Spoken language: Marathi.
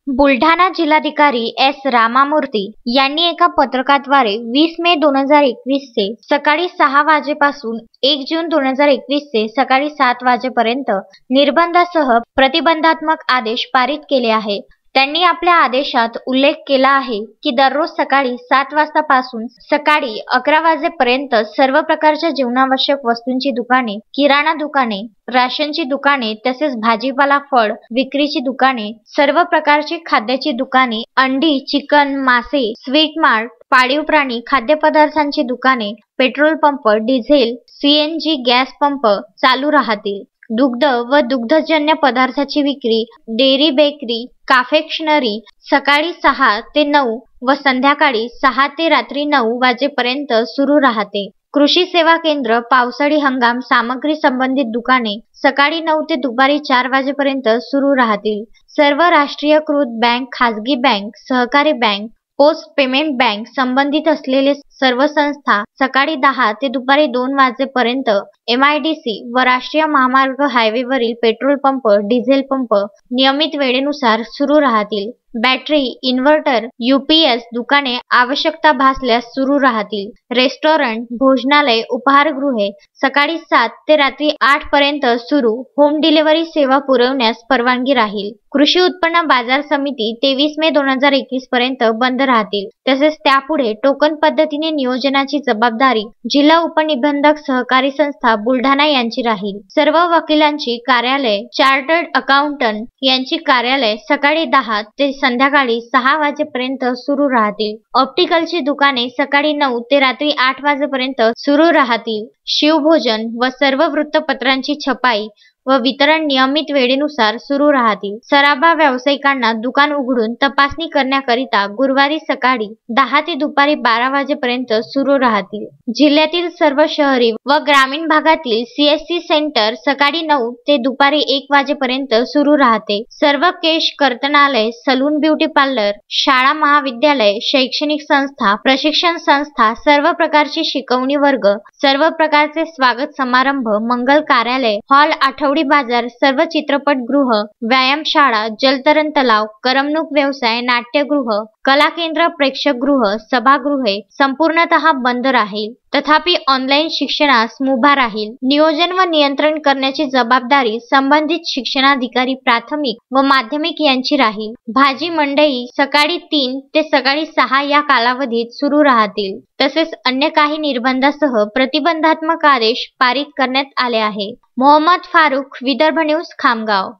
बुलढाणा जिल्हाधिकारी एस. रामामूर्ती यांनी एका पत्रकाद्वारे 20 मे 2021 चे सकाळी 6 वाजेपासून 1 जून 2021 चे सकाळी 7 वाजेपर्यंत निर्बंधासह प्रतिबंधात्मक आदेश पारित केले आहे। त्यांनी आपल्या आदेशात उल्लेख केला आहे की दररोज सकाळी 7 वाजतापासून सकाळी 11 वाजेपर्यंत सर्व प्रकारच्या जीवनावश्यक वस्तूंची दुकाने, किराणा दुकाने, राशनची दुकाने तसेच भाजीपाला, फळ विक्रीची दुकाने, सर्व प्रकारची खाद्याची दुकाने, अंडी, चिकन, मासे, स्वीट मार्ट, पाळीव प्राणी खाद्यपदार्थांची दुकाने, petrol pump, diesel, CNG gas pump चालू राहतील। दुग्ध व दुग्धजन्य पदार्थाची विक्री, डेअरी, बेकरी, कन्फेक्शनरी सकाळी 6 ते 9 व संध्याकाळी 6 ते रात्री 9 वाजेपर्यंत सुरू राहते। कृषी सेवा केंद्र, पावसाळी हंगाम सामग्री संबंधित दुकाने सकाळी 9 ते दुपारी 4 वाजेपर्यंत सुरू राहतील। सर्व राष्ट्रीयकृत बँक, खाजगी बँक, सहकारी बँक, पोस्ट पेमेंट बँक संबंधित असलेले सर्व संस्था सकाळी 10 ते दुपारी 2 वाजेपर्यंत MIDC व राष्ट्रीय महामार्ग हायवेवरील पेट्रोल पंप, डिझेल पंप नियमित वेळेनुसार सुरू राहतील। बॅटरी, इन्व्हर्टर, UPS दुकाने आवश्यकता भासल्यास सुरू राहतील। रेस्टॉरंट, भोजनालय, उपहारगृहे सकाळी 7 ते रात्री 8 पर्यंत सुरू। होम डिलिव्हरी सेवा पुरवण्यास परवानगी राहील। कृषी उत्पन्न बाजार समिती 23 मे 2021 पर्यंत बंद राहतील। तसेच त्यापुढे टोकन पद्धतीने नियोजनाची जबाबदारी जिल्हा उपनिबंधक सहकारी संस्था बुलढाणा यांची राहील। सर्व वकिलांची कार्यालय, चार्टर्ड अकाउंटंट यांची कार्यालय सकाळी 10 ते संध्याकाळी 6 वाजेपर्यंत सुरू राहतील। ऑप्टिकलची दुकाने सकाळी 9 ते रात्री 8 वाजेपर्यंत सुरू राहतील। शिवभोजन व सर्व वृत्तपत्रांची छपाई व वितरण नियमित वेळेनुसार सुरू राहतील। सराफा व्यावसायिकांना दुकान उघडून तपासणी करण्याकरिता गुरुवारी सकाळी 10 ते दुपारी 12 वाजेपर्यंत सुरू राहतील। जिल्ह्यातील सर्व शहरी व ग्रामीण भागातील CSC सेंटर सकाळी 9 ते दुपारी 1 वाजेपर्यंत सुरू राहते। सर्व केश कर्तनालय, सलून, ब्युटी पार्लर, शाळा, महाविद्यालय, शैक्षणिक संस्था, प्रशिक्षण संस्था, सर्व प्रकारचे शिकवणी वर्ग, सर्व प्रकारचे स्वागत समारंभ, मंगल कार्यालय, हॉल, आठवडी बाजार, सर्व चित्रपटगृह, व्यायामशाळा, जलतरण तलाव, करमणूक व्यवसाय, नाट्यगृह, कला केंद्र, प्रेक्षकगृह, सभागृहे संपूर्णतः बंद राहील। तथापि ऑनलाईन शिक्षणास मुभा राहील। नियोजन व नियंत्रण करण्याची जबाबदारी संबंधित शिक्षणाधिकारी प्राथमिक व माध्यमिक यांची राहील। भाजी मंडई सकाळी 3 ते सकाळी 6 या कालावधीत सुरू राहतील। तसेच अन्य काही निर्बंधासह प्रतिबंधात्मक आदेश पारित करण्यात आले आहे। मोहम्मद फारूक, विदर्भ न्यूज, खामगाव।